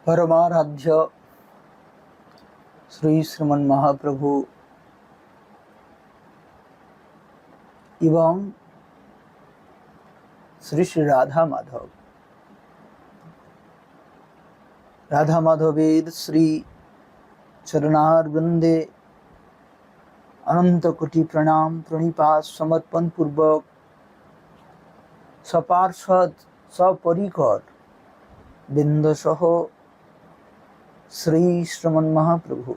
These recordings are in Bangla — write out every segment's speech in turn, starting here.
परमाराध्य श्री श्रीमन महाप्रभु एवं श्री श्री राधा माधवेर श्री चरणारविंदे अनंत कोटि प्रणाम प्रणिपात समर्पण पूर्वक सपार्षद सपरिकर बिंदसह श्री श्रीमन महाप्रभु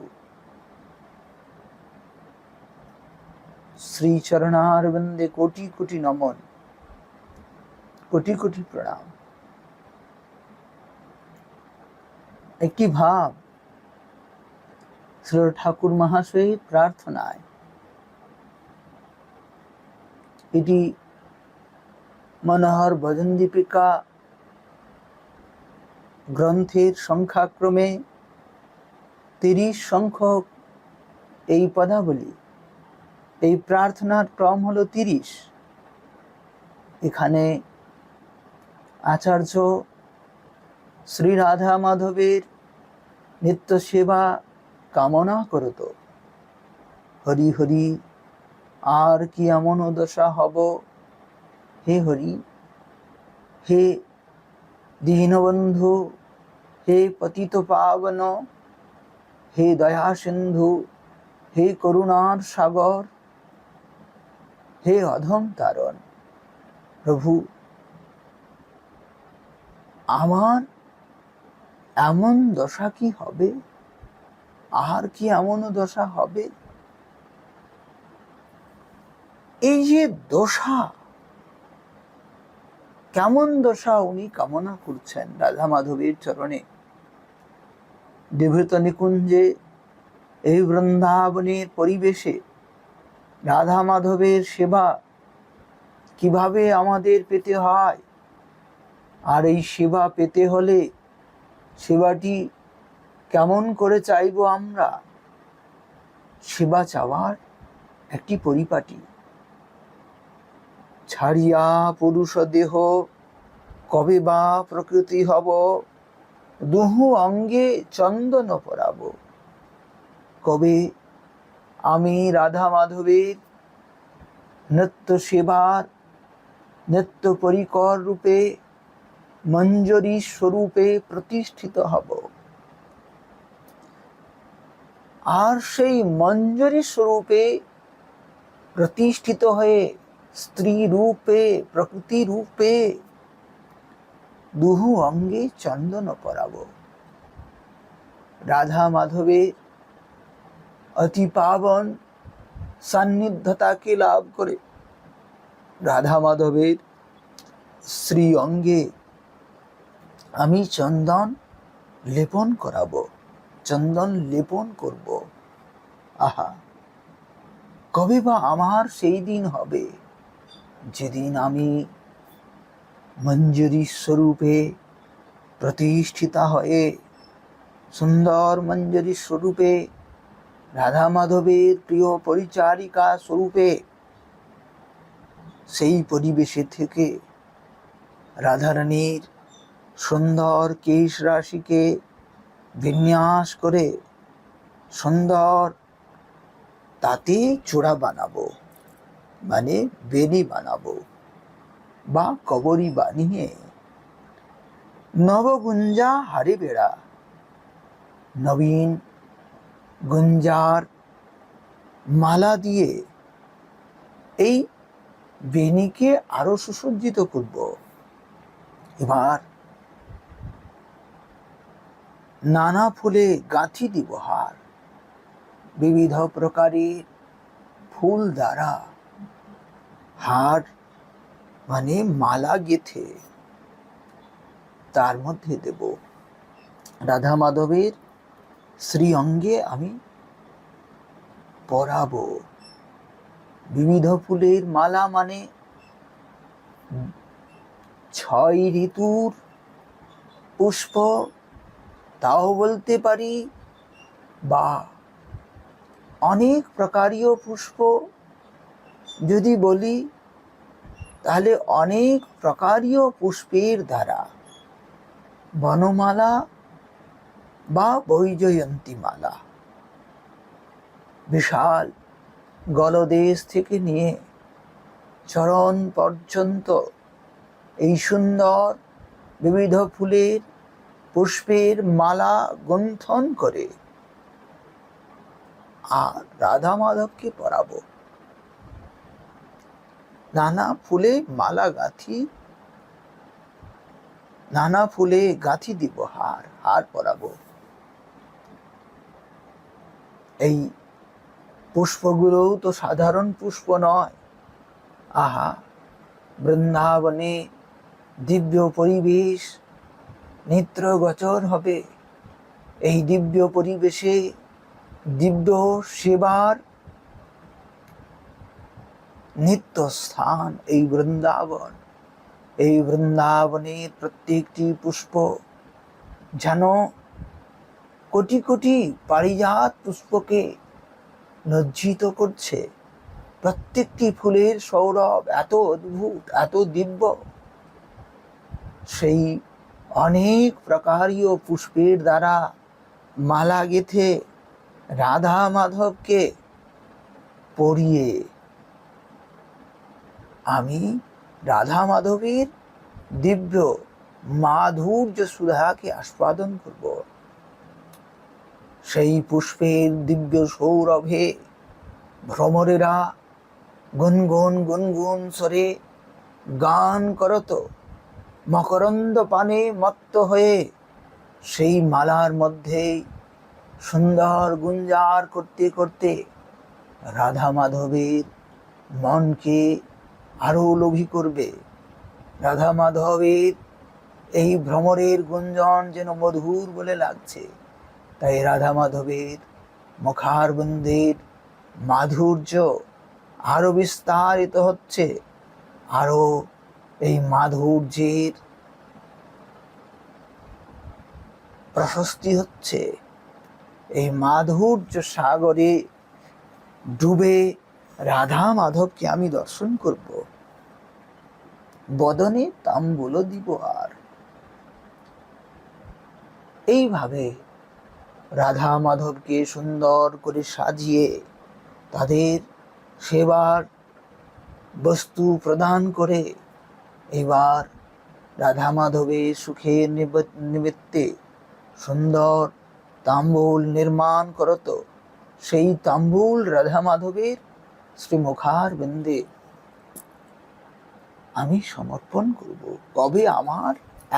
श्री चरणारविंदे कोटि कोटि नमन कोटि कोटि प्रणाम। একটি ভাব শ্রী ঠাকুর মহাশয়ের প্রার্থনায় এটি মনোহর ভজন দীপিকা গ্রন্থের সংখ্যাক্রমে 30 সংখ্যক এই পদাবলী, এই প্রার্থনার ক্রম হলো 30। এখানে আচার্য শ্রী রাধা মাধবের নিত্য সেবা কামনা করত। হরি হরি আর কি এমন দশা হব, হে হরি, হে দীনবন্ধু, হে পতিত পাবন, হে দয়া সিন্ধু, হে করুণার সাগর, হে অধম তারণ। প্রভু, আমার এমন দশা কি হবে, আর কি এমন দশা হবে? এই যে দশা, কেমন দশা উনি কামনা করছেন রাধা মাধবের চরণে। দেবৃত নিকুঞ্জে এই বৃন্দাবনের পরিবেশে রাধা মাধবের সেবা কিভাবে আমাদের পেতে হয়, আর এই সেবা পেতে হলে সেবাটি কেমন করে চাইব আমরা, সেবা চাওয়ার একটি পরিপাটি। ছাড়িয়া পুরুষ দেহ কবে বা প্রকৃতি হব, দুহু অঙ্গে চন্দন পরাব। কবে আমি রাধা মাধবের নিত্য সেবার নিত্য পরিকর রূপে মঞ্জরি স্বরূপে প্রতিষ্ঠিত হব, আর সেই মঞ্জরি স্বরূপে প্রতিষ্ঠিত হয়ে স্ত্রী রূপে প্রকৃতি রূপে দুহু অঙ্গে চন্দন পরাব। রাধা মাধবের অতি পাবন সান্নিধ্যতাকে লাভ করে রাধা মাধবের শ্রী অঙ্গে আমি চন্দন লেপন করাবো, চন্দন লেপন করব। আহা, কবে বা আমার সেই দিন হবে যেদিন আমি মঞ্জরি স্বরূপে প্রতিষ্ঠিতা হয়ে সুন্দর মঞ্জরি স্বরূপে রাধা মাধবের প্রিয় পরিচারিকা স্বরূপে সেই পরিবেশে থেকে রাধারানীর সুন্দর কেশ রাশিকে বিন্যাস করে সুন্দর তাতে চূড়া বানাবো, মানে বেনি বানাবো বা কবরী বানিয়ে নবগুঞ্জা হারে বেড়া, নবীন গুঞ্জার মালা দিয়ে এই বেনিকে আরো সুসজ্জিত করব। এবার নানা ফুলে গাঁথি দিব হার, বিবিধ প্রকারের ফুল দ্বারা হার মানে মালা গেথে তার মধ্যে দেব। রাধা মাধবের শ্রী অঙ্গে আমি পরাবো বিবিধ ফুলের মালা, মানে 6 ঋতুর পুষ্প তাও বলতে পারি, বা অনেক প্রকারীয় পুষ্প যদি বলি তাহলে অনেক প্রকারীয় পুষ্পের দ্বারা বনমালা বা বৈজয়ন্তী মালা। বিশাল গলদেশ থেকে নিয়ে চরণ পর্যন্ত এই সুন্দর বিবিধ ফুলের পুষ্পের মালা গুন্থন করে আর রাধা মাধবকে পরাবো। নানা ফুলে মালা গাঁথি, নানা ফুলে গাঁথি দিব হার, হার পরাবো। এই পুষ্পগুলোও তো সাধারণ পুষ্প নয়। আহা, বৃন্দাবনে দিব্য পরিবেশ নেত্রগোচর হবে। এই দিব্য পরিবেশে দিব্য সেবার নিত্য স্থান এই বৃন্দাবন। এই বৃন্দাবনের প্রত্যেকটি পুষ্প যেন কোটি কোটি পারিজাত পুষ্পকে লজ্জিত করছে। প্রত্যেকটি ফুলের সৌরভ এত অদ্ভুত, এত দিব্য। সেই অনেক প্রকারীয় পুষ্পের দ্বারা মালা গেঁথে রাধা মাধবকে পরিয়ে আমি রাধা মাধবের দিব্য মাধুর্য সুধাকে আস্বাদন করব। সেই পুষ্পের দিব্য সৌরভে ভ্রমরেরা গুনগুন গুনগুন স্বরে গান করত, মকরন্দ পানে মত্ত হয়ে সেই মালার মধ্যে সুন্দর গুঞ্জার করতে করতে রাধা মাধবের মনকে আরো লোভী করবে। রাধা মাধবের এই ভ্রমরের গুঞ্জন যেন মধুর বলে লাগছে, তাই রাধা মাধবের মুখারবিন্দের মাধুর্য আরো বিস্তারিত হচ্ছে, আরো এই মাধুর্যের প্রশস্তি হচ্ছে। এই মাধুর্য সাগরে ডুবে রাধা মাধবকে আমি দর্শন করব, বদনে তাম্বুল দিব আর। এইভাবে রাধা মাধবকে সুন্দর করে সাজিয়ে তাদের সেবার বস্তু প্রদান করে এবার রাধা মাধবের সুখের নিমিত্তে সুন্দর তাম্বুল নির্মাণ করত। সেই তাম্বুল রাধা মাধবের শ্রীমুখার বিন্দে আমি সমর্পণ করব। কবে আমার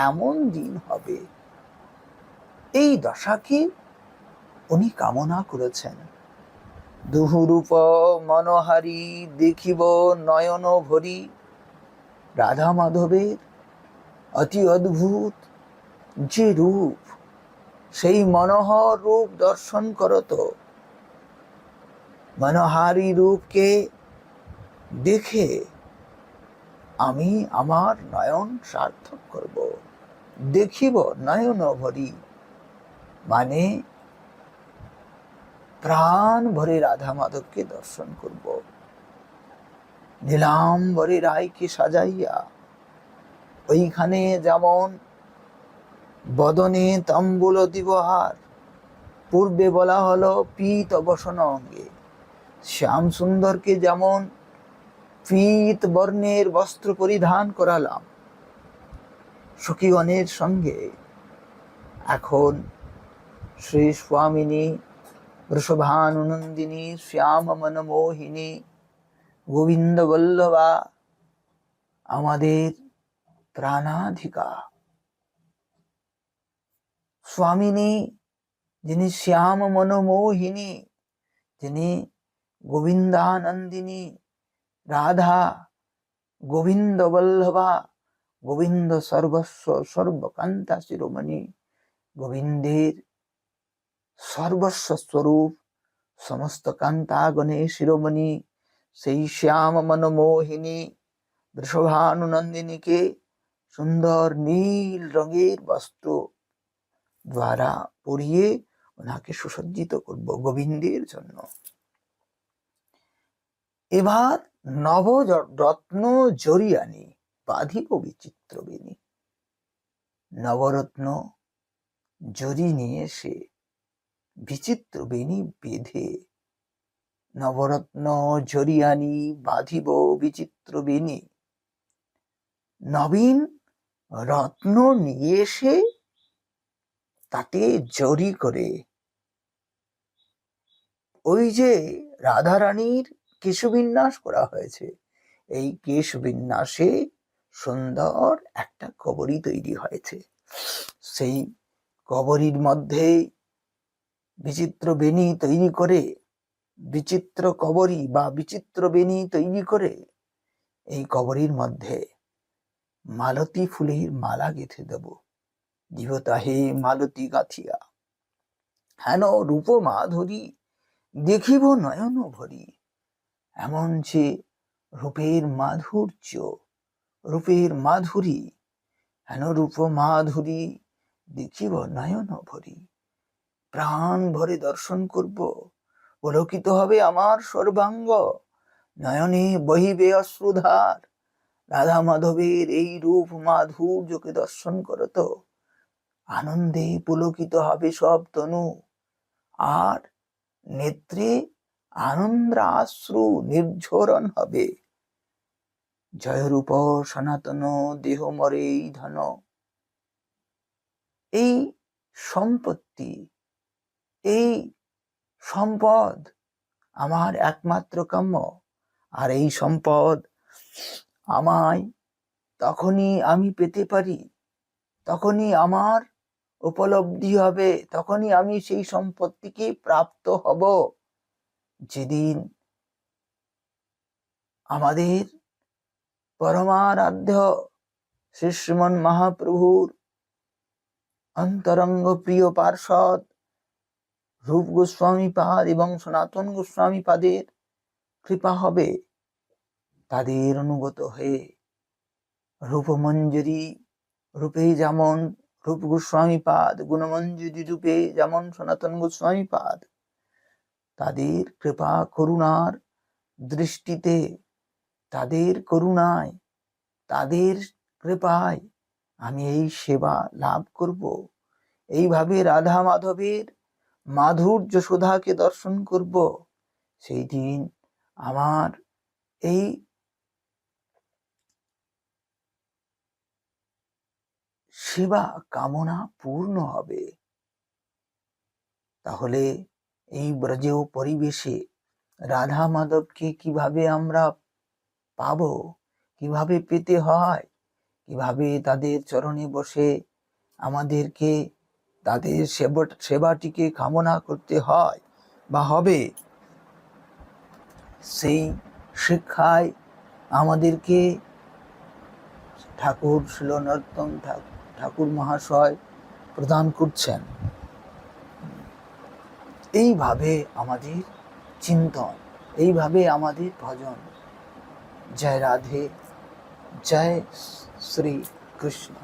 এমন দিন হবে, এই দশাকে উনি কামনা করেছেন। দুহুরূপ মনোহারী দেখিব নয়ন ভরি, রাধা মাধবের অতি অদ্ভুত যে রূপ, সেই মনোহর রূপ দর্শন করত। মনোহারী রূপকে দেখে আমি আমার নয়ন সার্থক করব। দেখিব নয়ন ভরি মানে প্রাণ ভরে রাধা মাধবকে দর্শন করব। নীলাম্বরে রায়কে সাজাইয়া, ওইখানে যেমন বদনে তাম্বুল দিবহার, পূর্বে বলা হলো পীত বসন অঙ্গে, শ্যাম সুন্দরকে যেমন পীত বর্ণের বস্ত্র পরিধান করালাম সখীগণের সঙ্গে, এখন শ্রী স্বামিনী বৃষভানুনন্দিনী শ্যাম মনমোহিনী গোবিন্দ বল্লভা আমাদের প্রাণাধিকা স্বামিনী, যিনি শ্যাম মনমোহিনী, যিনি গোবিন্দানন্দিনী রাধা, গোবিন্দ বল্লভা, গোবিন্দ সর্বস্ব সর্বকান্তা শিরোমণি, গোবিন্দের সর্বস্ব স্বরূপ সমস্ত কান্তাগণে শিরোমণি, সেই শ্যাম মনমোহিনী বৃষভানুনন্দিনীকে সুন্দর নীল রঙের বস্ত্র দ্বারা পরিয়ে ওনাকে সুসজ্জিত করব গোবিন্দের জন্য। এবার নবরত্ন জরিয়ানি বাধিব বিচিত্র বেনি, নবরত্ন জরি নিয়ে এসে বিচিত্র বেণী বেঁধে, নবরত্ন জরিয়ানি বাঁধিব বিচিত্র বেণী, নবীন রত্ন নিয়ে এসে তাতে জরি করে ওই যে রাধারানীর কেশবিন্যাস করা হয়েছে, এই কেশবিন্যাসে সুন্দর একটা কবরী তৈরি হয়েছে। সেই কবরীর মধ্যে বিচিত্র বেণী তৈরি করে, বিচিত্র কবরী বা বিচিত্র বেণী তৈরি করে এই কবরীর মধ্যে মালতী ফুলের মালা গেঁথে দেব। জীবতা হে মালতী গাথিয়া, হেন রূপ মাধুরী দেখিব নয়ন ভরি। এমন যে রূপের মাধুর্য, রূপের মাধুরী, হেন রূপ মাধুরী দেখিব নয়ন ভরি। প্রাণ ভরে দর্শন করব, পুলকিত হবে আমার সর্বাঙ্গ, নয়নে বহিবে অশ্রুধার। রাধা মাধবের এই রূপ মাধুর্যকে দর্শন করত আনন্দে পুলকিত হবে সব তনু, আর নেত্রে আনন্দাশ্রু নির্ঝরণ হবে। জয়রূপ সনাতন দেহ মরে ধন। এই সম্পত্তি, এই সম্পদ আমার একমাত্র কাম্য, আর এই সম্পদ আমায় তখনই আমি পেতে পারি, তখনই আমার উপলব্ধি হবে, তখনই আমি সেই সম্পত্তিকে প্রাপ্ত হব যেদিন আমাদের পরমারাধ্য শ্রী শ্রীমন মহাপ্রভুর অন্তরঙ্গ প্রিয় পার্ষদ রূপ গোস্বামী পাদ এবং সনাতন গোস্বামী পাদের কৃপা হবে। তাদের অনুগত হয়ে রূপমঞ্জরি রূপে যেমন রূপ গোস্বামী পাদ, গুণমঞ্জরি রূপে যেমন সনাতন গোস্বামী পাদ, তাদের কৃপা করুণার দৃষ্টিতে, তাদের করুণায়, তাদের কৃপায় আমি এই সেবা লাভ করব। এইভাবে রাধা মাধবের মাধুর্য সুধাকে দর্শন করব। সেই দিন আমার এই সেবা কামনা পূর্ণ হবে। তাহলে এই ব্রজেয় পরিবেশে রাধা মাধবকে কিভাবে আমরা পাবো, কিভাবে পেতে হয়, কিভাবে তাদের চরণে বসে আমাদেরকে তাদের সেবাটিকে কামনা করতে হয় বা হবে, সেই শিক্ষায় আমাদেরকে ঠাকুর শ্রীল নরোত্তম ঠাকুর মহাশয় প্রদান করছেন। এইভাবে আমাদের চিন্তন, এইভাবে আমাদের ভজন। জয় রাধে, জয় শ্রী কৃষ্ণ।